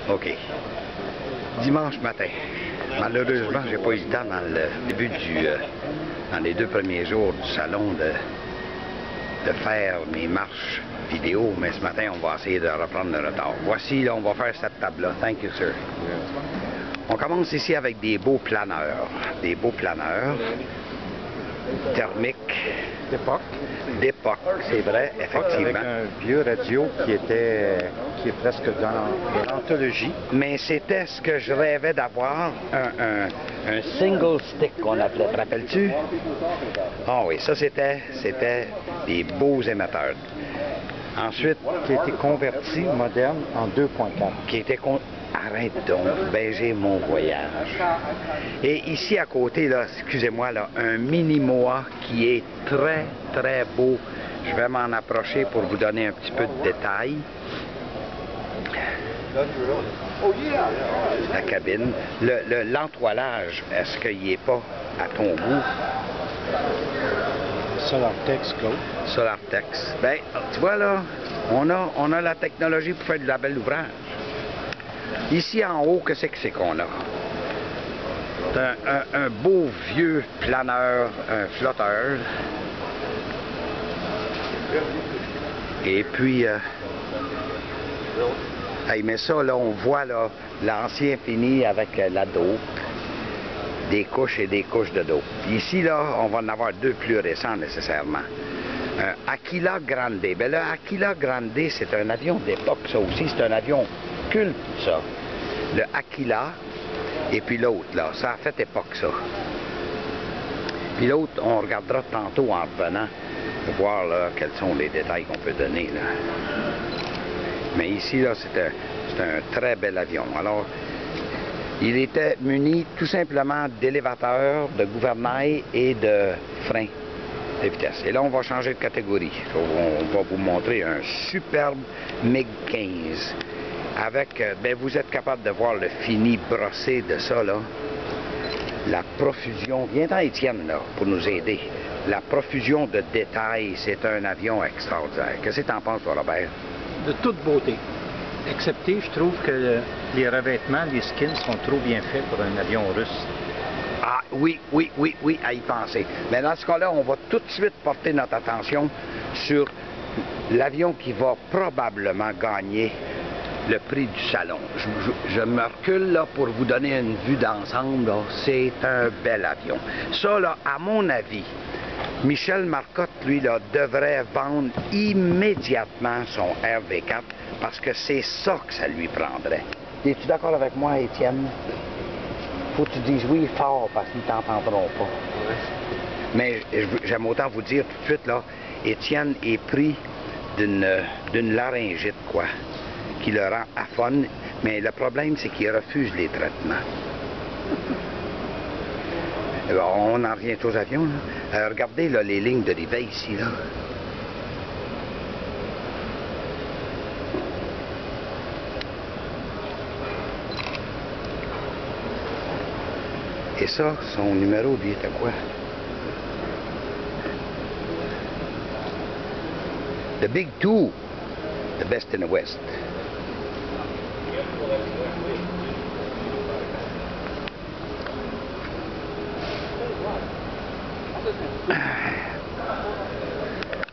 OK. Dimanche matin. Malheureusement, j'ai pas eu le temps dans le début dans les 2 premiers jours du salon de faire mes marches vidéo, mais ce matin, on va essayer de reprendre le retard. Voici, là, on va faire cette table-là. Thank you, sir. On commence ici avec des beaux planeurs. Des beaux planeurs thermiques. D'époque, c'est vrai, effectivement. Avec un vieux radio qui est presque dans l'anthologie. Mais c'était ce que je rêvais d'avoir, un single stick qu'on appelait. Te rappelles-tu? Ah oui, ça c'était des beaux émetteurs. Ensuite, Qui a été converti moderne en 2.4. qui était arrête donc, ben j'ai mon voyage. Et ici à côté, là, excusez-moi, là, un mini Moa qui est très, très beau. Je vais m'en approcher pour vous donner un petit peu de détails. La cabine. L'entoilage, est-ce qu'il n'est pas à ton goût? Solartex Claude. Solartex. Ben, tu vois là, on a la technologie pour faire du label d'ouvrage. Ici en haut, qu'est-ce que c'est qu'on a? C'est un beau vieux planeur, un flotteur. Et puis, mais ça, là, on voit là l'ancien fini avec la dope. Des couches et des couches de dope. Ici, là, on va en avoir 2 plus récents nécessairement. Aquila Grande. Ben là, Aquila Grande, c'est un avion d'époque, ça aussi. C'est un avion culte, ça. Le Aquila, et puis l'autre, là. Ça a fait époque, ça. Puis l'autre, on regardera tantôt en revenant pour voir, là, quels sont les détails qu'on peut donner, là. Mais ici, là, c'est un très bel avion. Alors, il était muni tout simplement d'élévateurs, de gouvernail et de freins de vitesse. Et là, on va changer de catégorie. On va vous montrer un superbe MiG-15. Avec, ben, vous êtes capable de voir le fini brossé de ça, là. La profusion, viens-t'en Étienne, là, pour nous aider. La profusion de détails, c'est un avion extraordinaire. Qu'est-ce que t'en penses, toi, Robert? De toute beauté. Excepté, je trouve que les revêtements, les skins sont trop bien faits pour un avion russe. Ah, oui, à y penser. Mais dans ce cas-là, on va tout de suite porter notre attention sur l'avion qui va probablement gagner le prix du salon. Je me recule là pour vous donner une vue d'ensemble. C'est un bel avion. Ça, là, à mon avis, Michel Marcotte, lui, là, devrait vendre immédiatement son RV4 parce que c'est ça que ça lui prendrait. Es-tu d'accord avec moi, Étienne? Faut que tu dises oui fort parce qu'ils ne t'entendront pas. Mais j'aime autant vous dire tout de suite, là, Étienne est pris d'une laryngite, quoi, qui le rend aphone, mais le problème, c'est qu'il refuse les traitements. On en revient aux avions, là. Regardez là, les lignes de rivet ici, là. Et ça, son numéro, lui, était quoi? The Big Two, the best in the West.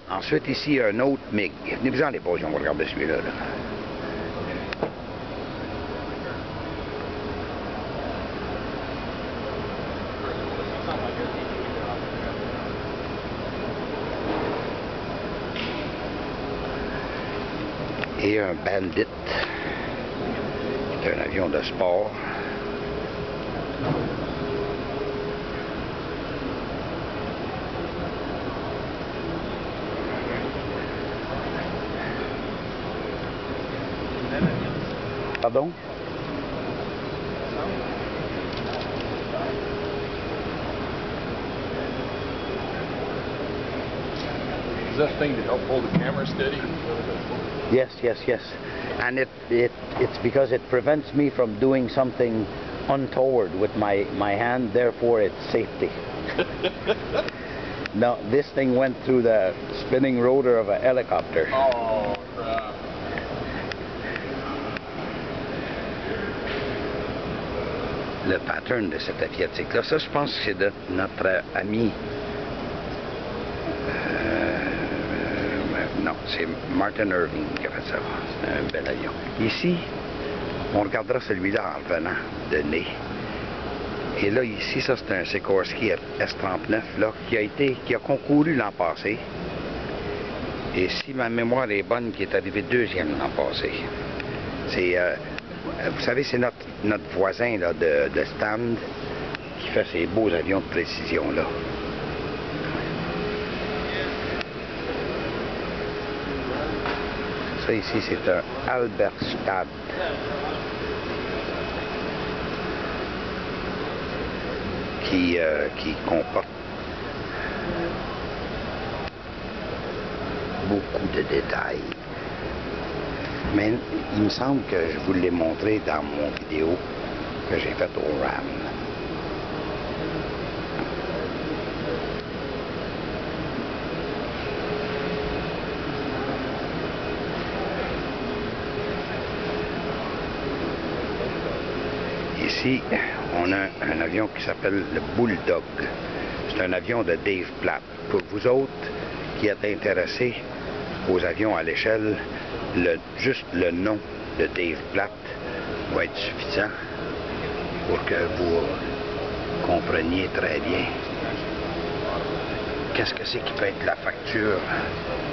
Ensuite, ici, un autre MiG. Venez-vous-en les pauses, on va regarder celui-là. Là. Et un Bandit, qui est un avion de sport. Pardon? Is that thing to help hold the camera steady? Yes. And it's because it prevents me from doing something untoward with my hand, therefore it's safety. No, this thing went through the spinning rotor of a helicopter. Oh, crap. le pattern de cet Aviatique-là. Ça, je pense que c'est de notre ami... non, c'est Martin Irving qui a fait ça. C'est un bel avion. Ici, on regardera celui-là en revenant de nez. Et là, ici, ça, c'est un Sikorsky S-39 là, qui a concouru l'an passé. Et si ma mémoire est bonne, qui est arrivé deuxième l'an passé. C'est, vous savez, c'est notre voisin là, de stand qui fait ces beaux avions de précision là. Ça ici, c'est un Halberstadt. Qui comporte beaucoup de détails. Mais il me semble que je vous l'ai montré dans mon vidéo que j'ai faite au RAM. Ici, on a un avion qui s'appelle le Bulldog. C'est un avion de Dave Platt. Pour vous autres qui êtes intéressés aux avions à l'échelle, juste le nom de Dave Platt va être suffisant pour que vous compreniez très bien qu'est-ce que c'est qui peut être la facture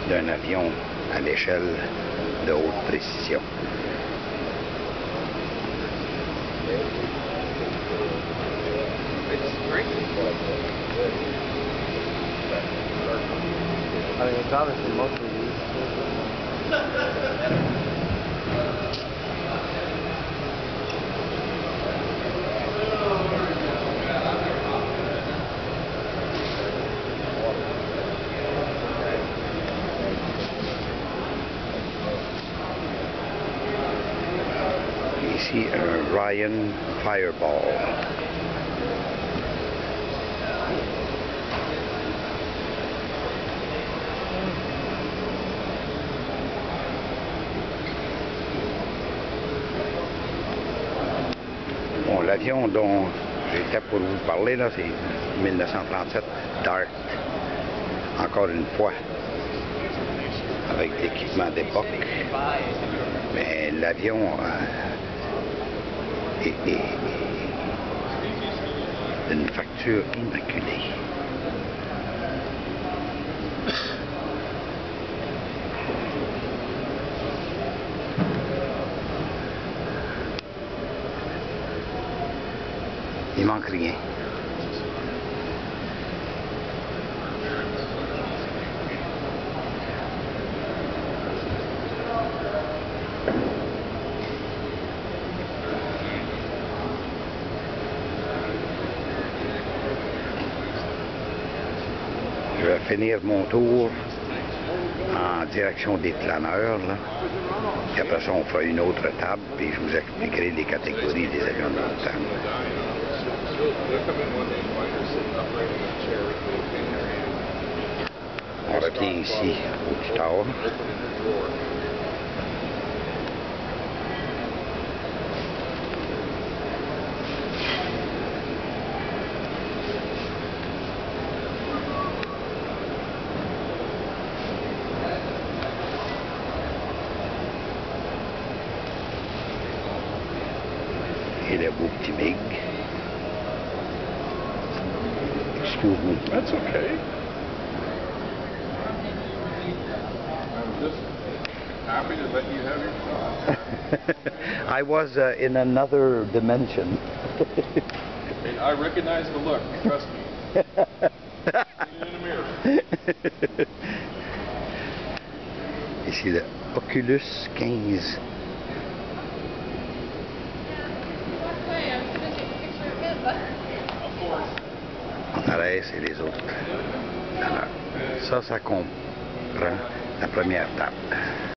d'un avion à l'échelle de haute précision. I mean, it's obviously mostly used. Ici, un Ryan Fireball. Bon, l'avion dont j'étais pour vous parler, là, c'est 1937 Dart. Encore une fois, avec l'équipement d'époque. Mais l'avion est d'une facture immaculée. Il manque rien. Je vais finir mon tour en direction des planeurs, là. Puis après ça, on fera une autre table, puis je vous expliquerai les catégories des avions de montagne. On revient ici au tower. Et le beau petit MiG. Excuse me. That's okay. I'm just happy to let you have your shot. I was in another dimension. Hey, I recognize the look, trust me. See it in the mirror. Ici le Oculus 15. On arrête et les autres. Alors, ça comprend la première table.